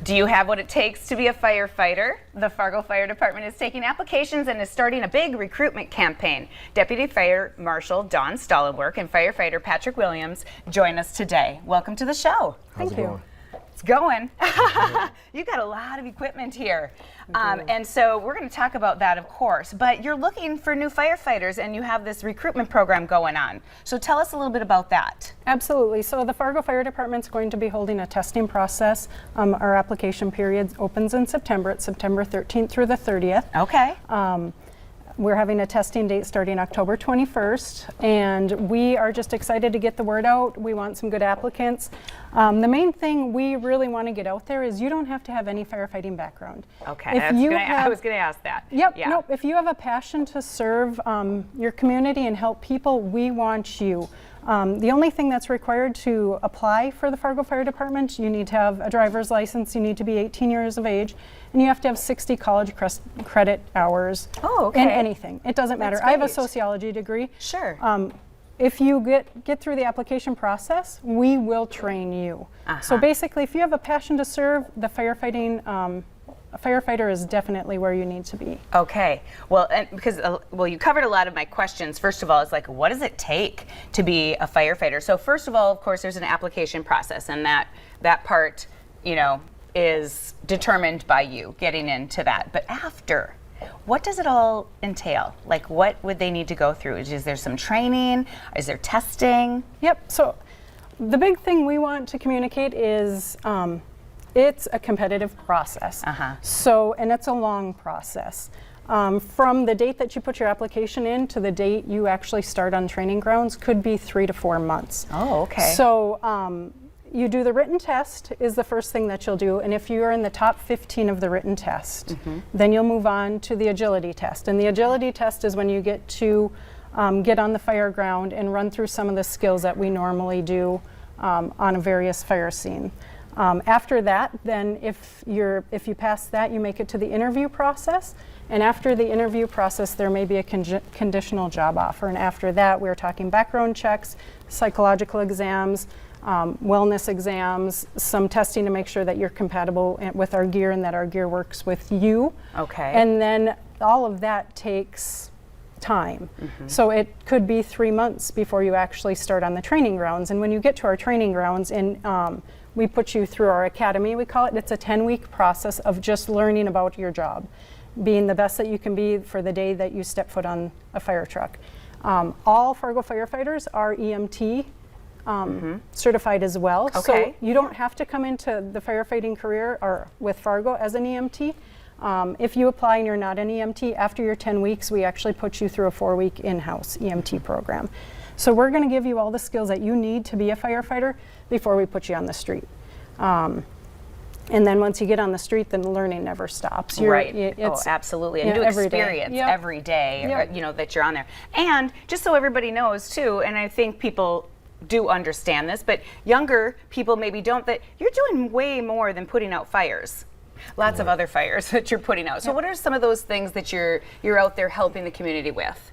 Do you have what it takes to be a firefighter? The Fargo Fire Department is taking applications and is starting a big recruitment campaign. Deputy Fire Marshal Dawn Stollenwerk and firefighter Patrick Williams join us today. Welcome to the show. How's it going? It's going. You got a lot of equipment here. And so we're going to talk about that, of course. But you're looking for new firefighters, and you have this recruitment program going on. So tell us a little bit about that. Absolutely. So the Fargo Fire Department is going to be holding a testing process. Our application period opens in September. It's September 13th through the 30th. Okay. We're having a testing date starting October 21st, and we are just excited to get the word out. We want some good applicants. The main thing we really want to get out there is you don't have to have any firefighting background. Okay, I was going to ask that. Yep, yeah. Nope. If you have a passion to serve your community and help people, we want you. The only thing that's required to apply for the Fargo Fire Department, you need to have a driver's license, you need to be 18 years of age, and you have to have 60 college credit hours in anything. It doesn't matter. I have a sociology degree. Sure. If you get through the application process, we will train you. So basically, if you have a passion to serve, the firefighting a firefighter is definitely where you need to be. Okay. Well, and because you covered a lot of my questions. First of all, it's like, what does it take to be a firefighter? So first of all, of course, there's an application process, and that part, is determined by you getting into that. But after, what does it all entail? Like, what would they need to go through? Is there some training? Is there testing? Yep. So the big thing we want to communicate is it's a competitive process. So, and it's a long process. From the date that you put your application in to the date you actually start on training grounds could be 3 to 4 months. Oh, okay. So you do the written test is the first thing that you'll do, and if you're in the top 15 of the written test, then you'll move on to the agility test. And the agility test is when you get to get on the fire ground and run through some of the skills that we normally do on a various fire scene. After that, then if you pass that, you make it to the interview process. And after the interview process, there may be a conditional job offer. And after that, we're talking background checks, psychological exams, wellness exams, some testing to make sure that you're compatible with our gear and that our gear works with you. Okay. And then all of that takes time. So it could be 3 months before you actually start on the training grounds. And when you get to our training grounds, we put you through our academy, we call it. It's a 10-week process of just learning about your job, being the best that you can be for the day that you step foot on a fire truck. All Fargo firefighters are EMT certified as well. Okay. So you don't have to come into the firefighting career or with Fargo as an EMT. If you apply and you're not an EMT, after your 10 weeks, we actually put you through a 4-week in-house EMT program. So we're going to give you all the skills that you need to be a firefighter before we put you on the street. And then once you get on the street, then the learning never stops. Absolutely. And new experience every day, that you're on there. And just so everybody knows, too, and I think people do understand this, but younger people maybe don't, that you're doing way more than putting out fires. Lots of other fires that you're putting out. So what are some of those things that you're out there helping the community with?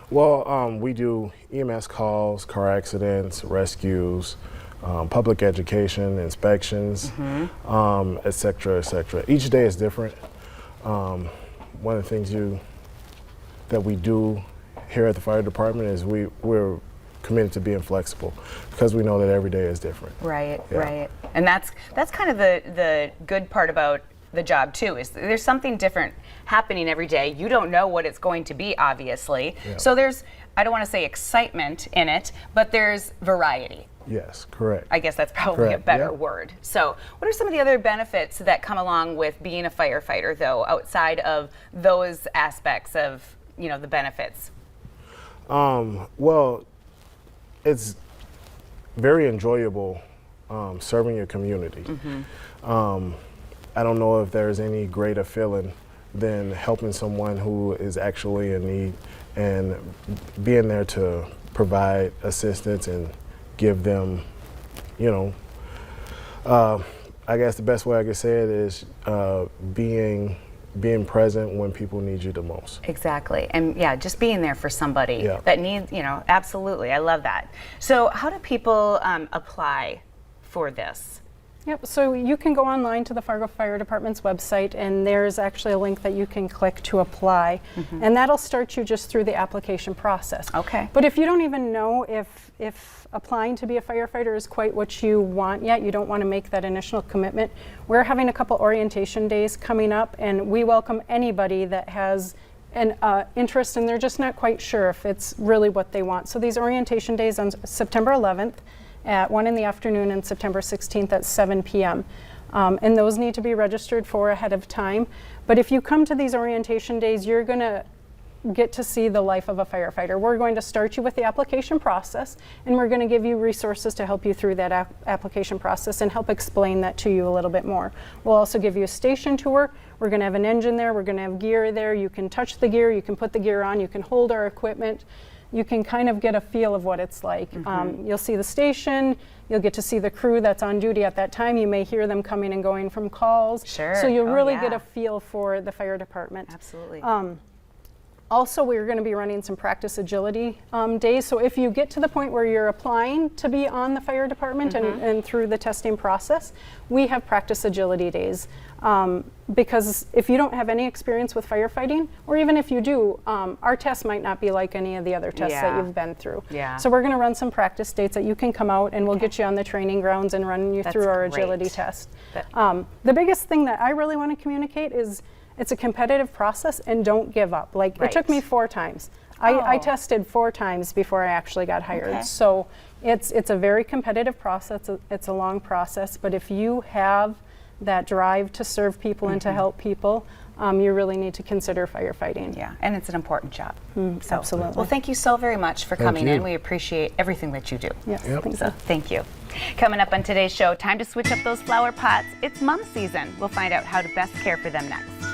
Well, we do EMS calls, car accidents, rescues, public education, inspections, et cetera, et cetera. Each day is different. One of the things that we do here at the fire department is we're committed to being flexible because we know that every day is different. Right. And that's kind of the good part about the job too, is there's something different happening every day. You don't know what it's going to be, obviously. So there's, I don't want to say excitement in it, but there's variety. Yes, correct. I guess that's probably a better word. So what are some of the other benefits that come along with being a firefighter, though, outside of those aspects of, the benefits? Well, it's very enjoyable serving your community. I don't know if there's any greater feeling than helping someone who is actually in need and being there to provide assistance and give them, I guess the best way I could say it is being present when people need you the most. Exactly. And just being there for somebody that needs, absolutely. I love that. So how do people apply for this? Yep, so you can go online to the Fargo Fire Department's website, and there's actually a link that you can click to apply, and that'll start you just through the application process. Okay. But if you don't even know if applying to be a firefighter is quite what you want yet, you don't want to make that initial commitment, we're having a couple orientation days coming up, and we welcome anybody that has an interest and they're just not quite sure if it's really what they want. So these orientation days on September 11th, at 1 in the afternoon and September 16th at 7 p.m. And those need to be registered for ahead of time. But if you come to these orientation days, you're going to get to see the life of a firefighter. We're going to start you with the application process, and we're going to give you resources to help you through that application process and help explain that to you a little bit more. We'll also give you a station tour. We're going to have an engine there. We're going to have gear there. You can touch the gear. You can put the gear on. You can hold our equipment. You can kind of get a feel of what it's like. You'll see the station, you'll get to see the crew that's on duty at that time. You may hear them coming and going from calls. Sure. So you'll Oh, really yeah. get a feel for the fire department. Absolutely. Also, we're going to be running some practice agility days. So if you get to the point where you're applying to be on the fire department and through the testing process, we have practice agility days. Because if you don't have any experience with firefighting, or even if you do, our tests might not be like any of the other tests that Yeah. you've been through. Yeah. So we're going to run some practice dates that you can come out, and we'll get you on the training grounds and run you That's through our great. agility test. That- The biggest thing that I really want to communicate is it's a competitive process, and don't give up. Like, it took Right. me 4 times. I Oh. tested 4 times before I actually got hired. Okay. So it's a very competitive process. It's a long process, but if you have that drive to serve people and to help people, you really need to consider firefighting. Yeah, and it's an important job. So, absolutely. Well, thank you so very much for Thank coming you. in. We appreciate everything that you do. Yes, Yep. thank So you. thank you. Coming up on today's show, time to switch up those flower pots. It's mom season. We'll find out how to best care for them next.